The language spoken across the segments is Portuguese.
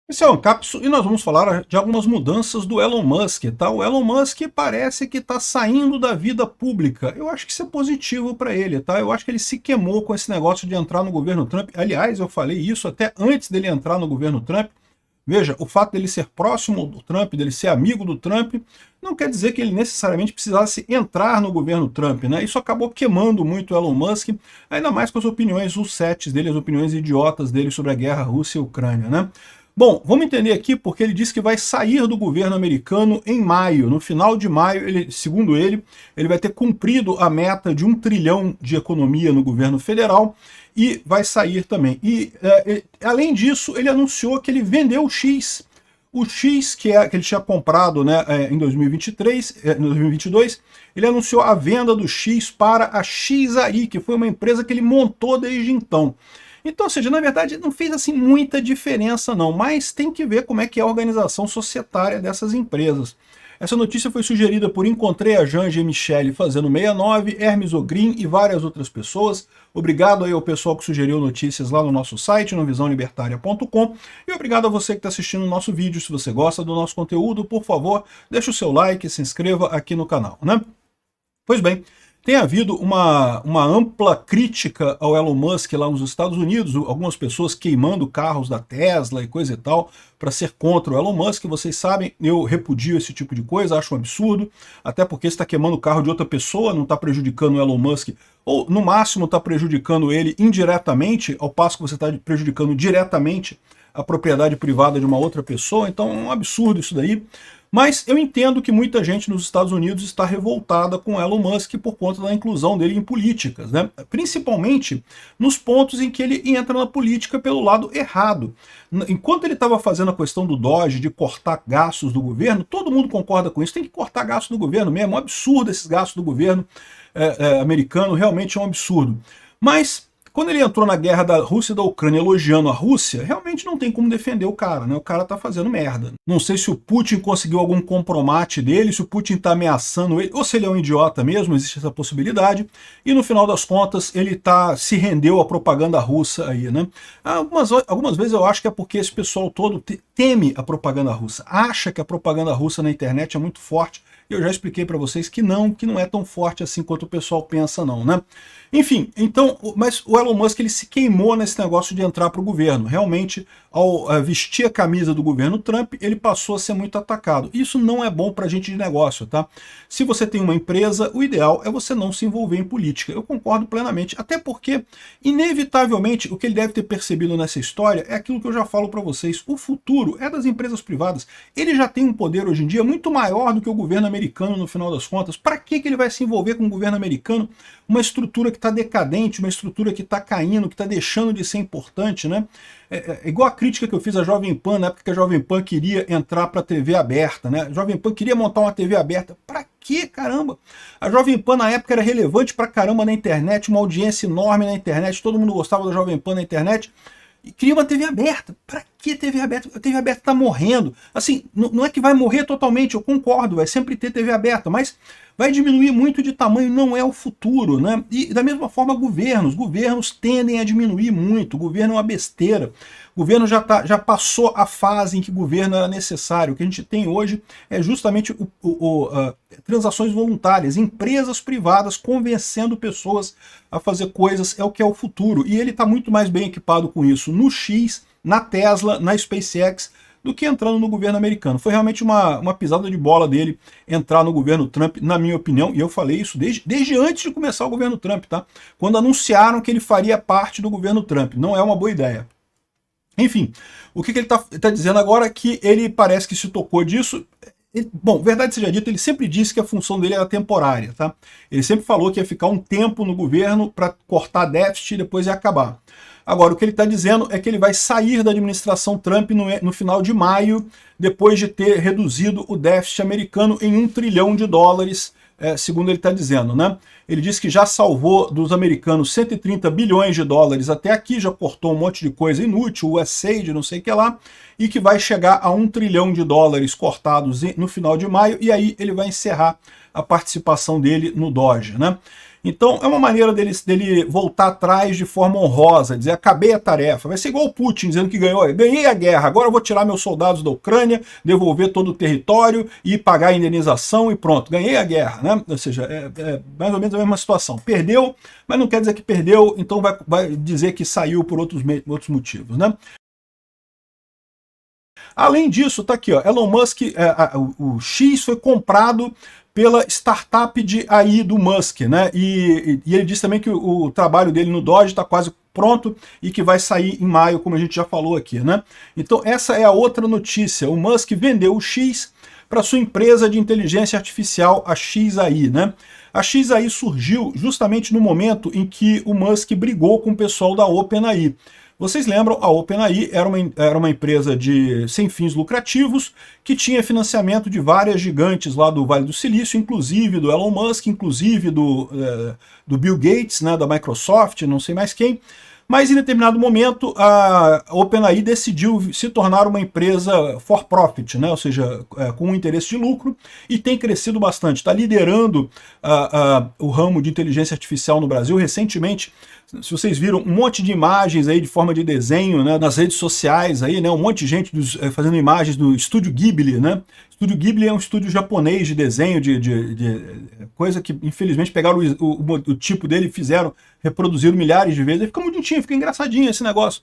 Esse é o Ancapso e nós vamos falar de algumas mudanças do Elon Musk, tá? O Elon Musk parece que está saindo da vida pública. Eu acho que isso é positivo para ele, tá? Eu acho que ele se queimou com esse negócio de entrar no governo Trump. Aliás, eu falei isso até antes dele entrar no governo Trump. Veja, o fato dele ser próximo do Trump, dele ser amigo do Trump, não quer dizer que ele necessariamente precisasse entrar no governo Trump, né? Isso acabou queimando muito o Elon Musk, ainda mais com as opiniões, os sets dele, as opiniões idiotas dele sobre a guerra Rússia e Ucrânia, né? Bom, vamos entender aqui porque ele disse que vai sair do governo americano em maio. No final de maio, segundo ele vai ter cumprido a meta de 1 trilhão de economia no governo federal e vai sair também. Além disso, ele anunciou que ele vendeu o X. O X, que ele tinha comprado, né, em 2023, 2022, ele anunciou a venda do X para a XAI, que foi uma empresa que ele montou desde então. Então, ou seja, na verdade não fez assim muita diferença não, mas tem que ver como é que é a organização societária dessas empresas. Essa notícia foi sugerida por Encontrei a Janja e Michele fazendo 69, Hermes Ogrin e várias outras pessoas. Obrigado aí ao pessoal que sugeriu notícias lá no nosso site, no visãolibertaria.com. E obrigado a você que está assistindo o nosso vídeo. Se você gosta do nosso conteúdo, por favor, deixe o seu like e se inscreva aqui no canal, né? Pois bem, tem havido uma ampla crítica ao Elon Musk lá nos Estados Unidos, algumas pessoas queimando carros da Tesla e coisa e tal, para ser contra o Elon Musk. Vocês sabem, eu repudio esse tipo de coisa, acho um absurdo, até porque está queimando o carro de outra pessoa, não está prejudicando o Elon Musk, ou no máximo está prejudicando ele indiretamente, ao passo que você está prejudicando diretamente a propriedade privada de uma outra pessoa. Então é um absurdo isso daí. Mas eu entendo que muita gente nos Estados Unidos está revoltada com Elon Musk por conta da inclusão dele em políticas, né? Principalmente nos pontos em que ele entra na política pelo lado errado. Enquanto ele estava fazendo a questão do Doge, de cortar gastos do governo, todo mundo concorda com isso, tem que cortar gastos do governo mesmo, é um absurdo esses gastos do governo americano, realmente é um absurdo. Mas quando ele entrou na guerra da Rússia e da Ucrânia elogiando a Rússia, realmente não tem como defender o cara, né? O cara tá fazendo merda. Não sei se o Putin conseguiu algum compromate dele, se o Putin tá ameaçando ele, ou se ele é um idiota mesmo, existe essa possibilidade. E no final das contas, ele se rendeu à propaganda russa aí, né? Algumas vezes eu acho que é porque esse pessoal todo teme a propaganda russa, acha que a propaganda russa na internet é muito forte. Eu já expliquei para vocês que não é tão forte assim quanto o pessoal pensa não, né? Enfim, então, mas o Elon Musk ele se queimou nesse negócio de entrar para o governo. Realmente, ao vestir a camisa do governo Trump, ele passou a ser muito atacado. Isso não é bom para gente de negócio, tá? Se você tem uma empresa, o ideal é você não se envolver em política. Eu concordo plenamente, até porque, inevitavelmente, o que ele deve ter percebido nessa história é aquilo que eu já falo para vocês. O futuro é das empresas privadas. Ele já tem um poder hoje em dia muito maior do que o governo americano no final das contas. Para que ele vai se envolver com o governo americano? Uma estrutura que está decadente, uma estrutura que está caindo, que está deixando de ser importante, né? É igual a crítica que eu fiz à Jovem Pan, na época que a Jovem Pan queria entrar para a TV aberta, né? A Jovem Pan queria montar uma TV aberta. Para quê, caramba? A Jovem Pan na época era relevante pra caramba na internet, uma audiência enorme na internet, todo mundo gostava da Jovem Pan na internet. E cria uma TV aberta. Para que TV aberta? A TV aberta está morrendo. Assim, não é que vai morrer totalmente, eu concordo, vai sempre ter TV aberta, mas vai diminuir muito de tamanho, não é o futuro, né? E da mesma forma governos tendem a diminuir muito, o governo é uma besteira. O governo já passou a fase em que o governo era necessário. O que a gente tem hoje é justamente transações voluntárias, empresas privadas convencendo pessoas a fazer coisas, é o que é o futuro. E ele está muito mais bem equipado com isso no X, na Tesla, na SpaceX, do que entrando no governo americano. Foi realmente uma pisada de bola dele entrar no governo Trump, na minha opinião, e eu falei isso desde antes de começar o governo Trump, tá? Quando anunciaram que ele faria parte do governo Trump. Não é uma boa ideia. Enfim, o que ele tá dizendo agora é que ele parece que se tocou disso. Bom, verdade seja dita, ele sempre disse que a função dele era temporária, tá? Ele sempre falou que ia ficar um tempo no governo para cortar déficit e depois ia acabar. Agora, o que ele está dizendo é que ele vai sair da administração Trump no final de maio, depois de ter reduzido o déficit americano em 1 trilhão de dólares, segundo ele está dizendo, né? Ele disse que já salvou dos americanos 130 bilhões de dólares até aqui, já cortou um monte de coisa inútil, o USAID, não sei o que lá, e que vai chegar a 1 trilhão de dólares cortados no final de maio, e aí ele vai encerrar a participação dele no Doge, né? Então é uma maneira dele voltar atrás de forma honrosa, dizer acabei a tarefa. Vai ser igual o Putin dizendo que ganhei a guerra, agora eu vou tirar meus soldados da Ucrânia, devolver todo o território e pagar a indenização e pronto, ganhei a guerra, né? Ou seja, é mais ou menos a mesma situação. Perdeu, mas não quer dizer que perdeu, então vai dizer que saiu por outros motivos, né? Além disso, tá aqui, ó, Elon Musk, o X foi comprado pela startup de AI do Musk, né? E ele disse também que o trabalho dele no Doge está quase pronto e que vai sair em maio, como a gente já falou aqui, né? Então essa é a outra notícia. O Musk vendeu o X para sua empresa de inteligência artificial, a XAI, né? A XAI surgiu justamente no momento em que o Musk brigou com o pessoal da OpenAI. Vocês lembram, a OpenAI era uma empresa sem fins lucrativos que tinha financiamento de várias gigantes lá do Vale do Silício, inclusive do Elon Musk, inclusive do Bill Gates, né, da Microsoft, não sei mais quem. Mas em determinado momento a OpenAI decidiu se tornar uma empresa for profit, né? Ou seja, com um interesse de lucro, e tem crescido bastante. Está liderando o ramo de inteligência artificial no Brasil. Recentemente, se vocês viram, um monte de imagens aí de forma de desenho, né, nas redes sociais, aí, né, um monte de gente fazendo imagens do Estúdio Ghibli, né? Estúdio Ghibli é um estúdio japonês de desenho, de coisa que infelizmente pegaram o tipo dele e reproduziram milhares de vezes, e fica muito bonitinho, fica engraçadinho esse negócio.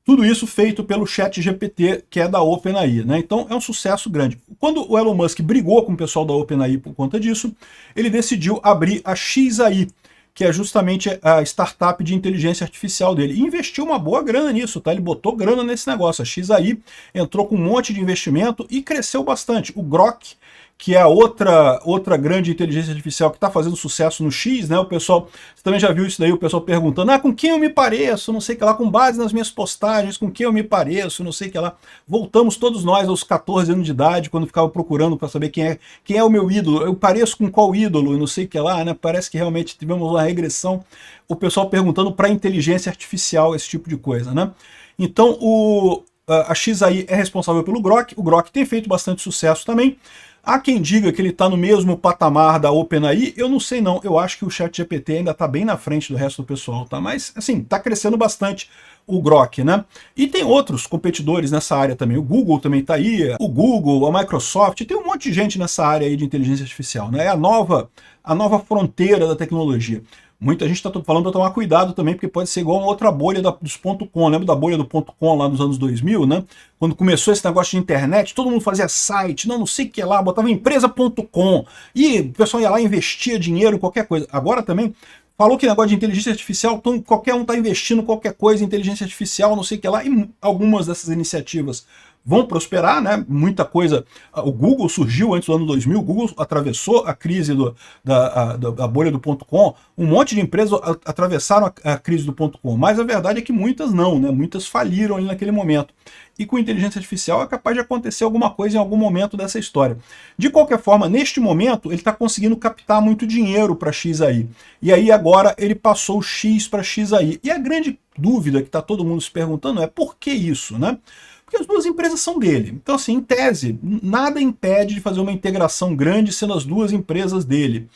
Tudo isso feito pelo ChatGPT, que é da OpenAI, né? Então é um sucesso grande. Quando o Elon Musk brigou com o pessoal da OpenAI por conta disso, ele decidiu abrir a XAI, que é justamente a startup de inteligência artificial dele. E investiu uma boa grana nisso, tá? Ele botou grana nesse negócio. A XAI entrou com um monte de investimento e cresceu bastante. O Grok, que é a outra grande inteligência artificial que está fazendo sucesso no X, né? O pessoal, você também já viu isso daí, o pessoal perguntando, com quem eu me pareço, não sei o que lá, com base nas minhas postagens, com quem eu me pareço, não sei o que lá. Voltamos todos nós aos 14 anos de idade, quando ficava procurando para saber quem é o meu ídolo, eu pareço com qual ídolo, não sei o que lá, né? Parece que realmente tivemos uma regressão, o pessoal perguntando para a inteligência artificial esse tipo de coisa, né? Então a XAI é responsável pelo Grok, o Grok tem feito bastante sucesso também. Há quem diga que ele está no mesmo patamar da OpenAI, eu não sei não, eu acho que o ChatGPT ainda está bem na frente do resto do pessoal, tá? Mas, assim, está crescendo bastante o Grok, né? E tem outros competidores nessa área também, o Google também está aí, o Google, a Microsoft, tem um monte de gente nessa área aí de inteligência artificial, né? É a nova fronteira da tecnologia. Muita gente está falando para tomar cuidado também, porque pode ser igual uma outra bolha dos .com. Lembra da bolha do .com lá nos anos 2000, né? Quando começou esse negócio de internet, todo mundo fazia site, não sei o que lá, botava empresa.com, e o pessoal ia lá e investia dinheiro em qualquer coisa. Agora também, falou que negócio de inteligência artificial, então qualquer um está investindo qualquer coisa em inteligência artificial, não sei o que lá, e algumas dessas iniciativas vão prosperar, né? Muita coisa. O Google surgiu antes do ano 2000, o Google atravessou a crise da bolha do .com, um monte de empresas atravessaram a crise do .com, mas a verdade é que muitas não, né? Muitas faliram ali naquele momento. E com inteligência artificial é capaz de acontecer alguma coisa em algum momento dessa história. De qualquer forma, neste momento, ele está conseguindo captar muito dinheiro para a XAI. E aí agora ele passou o X para a XAI. E a grande dúvida que está todo mundo se perguntando é por que isso, né? Porque as duas empresas são dele. Então, assim, em tese, nada impede de fazer uma integração grande sendo as duas empresas dele.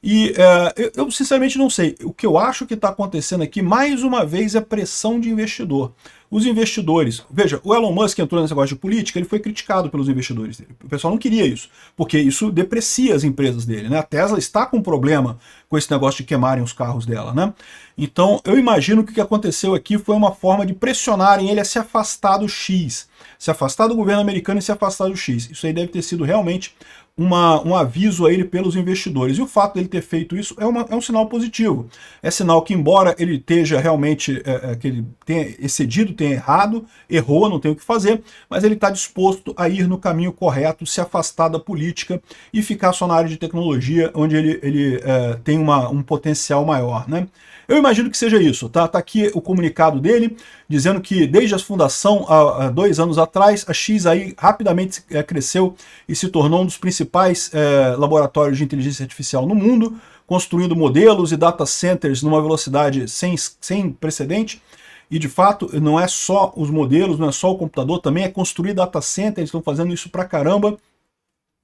E eu sinceramente não sei. O que eu acho que está acontecendo aqui, mais uma vez, é pressão de investidor. Os investidores... Veja, o Elon Musk entrou nesse negócio de política, ele foi criticado pelos investidores dele. O pessoal não queria isso, porque isso deprecia as empresas dele, né? A Tesla está com problema com esse negócio de queimarem os carros dela, né? Então, eu imagino que o que aconteceu aqui foi uma forma de pressionarem ele a se afastar do X. Se afastar do governo americano e se afastar do X. Isso aí deve ter sido realmente um aviso a ele pelos investidores. E o fato dele ter feito isso é um sinal positivo. É sinal que, embora ele esteja realmente, que ele tenha excedido, tenha errado, errou, não tem o que fazer, mas ele está disposto a ir no caminho correto, se afastar da política e ficar só na área de tecnologia, onde ele tem um potencial maior, né? Eu imagino que seja isso, tá? Tá aqui o comunicado dele, dizendo que desde a fundação, há 2 anos atrás, a XAI rapidamente cresceu e se tornou um dos principais laboratórios de inteligência artificial no mundo, construindo modelos e data centers numa velocidade sem precedente. E, de fato, não é só os modelos, não é só o computador, também é construir data centers, eles estão fazendo isso pra caramba.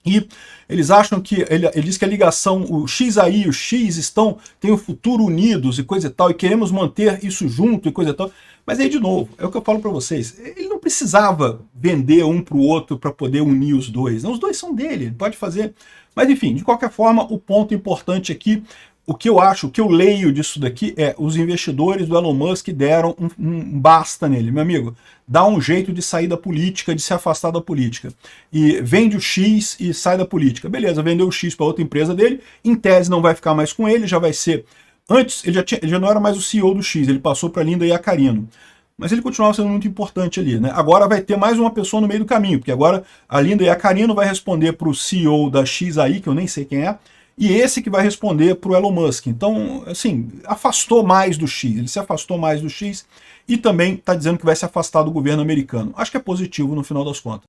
E eles acham que, ele diz que a ligação, o X aí e o X têm o futuro unidos e coisa e tal, e queremos manter isso junto e coisa e tal. Mas aí, de novo, é o que eu falo para vocês, ele não precisava vender um para o outro para poder unir os dois. Não, os dois são dele, ele pode fazer. Mas enfim, de qualquer forma, o ponto importante aqui, o que eu acho, o que eu leio disso daqui é os investidores do Elon Musk deram um basta nele. Meu amigo, dá um jeito de sair da política, de se afastar da política. E vende o X e sai da política. Beleza, vendeu o X para outra empresa dele, em tese não vai ficar mais com ele, já vai ser... Antes, ele já não era mais o CEO do X, ele passou para a Linda Yaccarino. Mas ele continuava sendo muito importante ali, né? Agora vai ter mais uma pessoa no meio do caminho, porque agora a Linda Yaccarino vai responder para o CEO da XAI, que eu nem sei quem é, e esse que vai responder para o Elon Musk. Então, assim, afastou mais do X, ele se afastou mais do X e também está dizendo que vai se afastar do governo americano. Acho que é positivo no final das contas.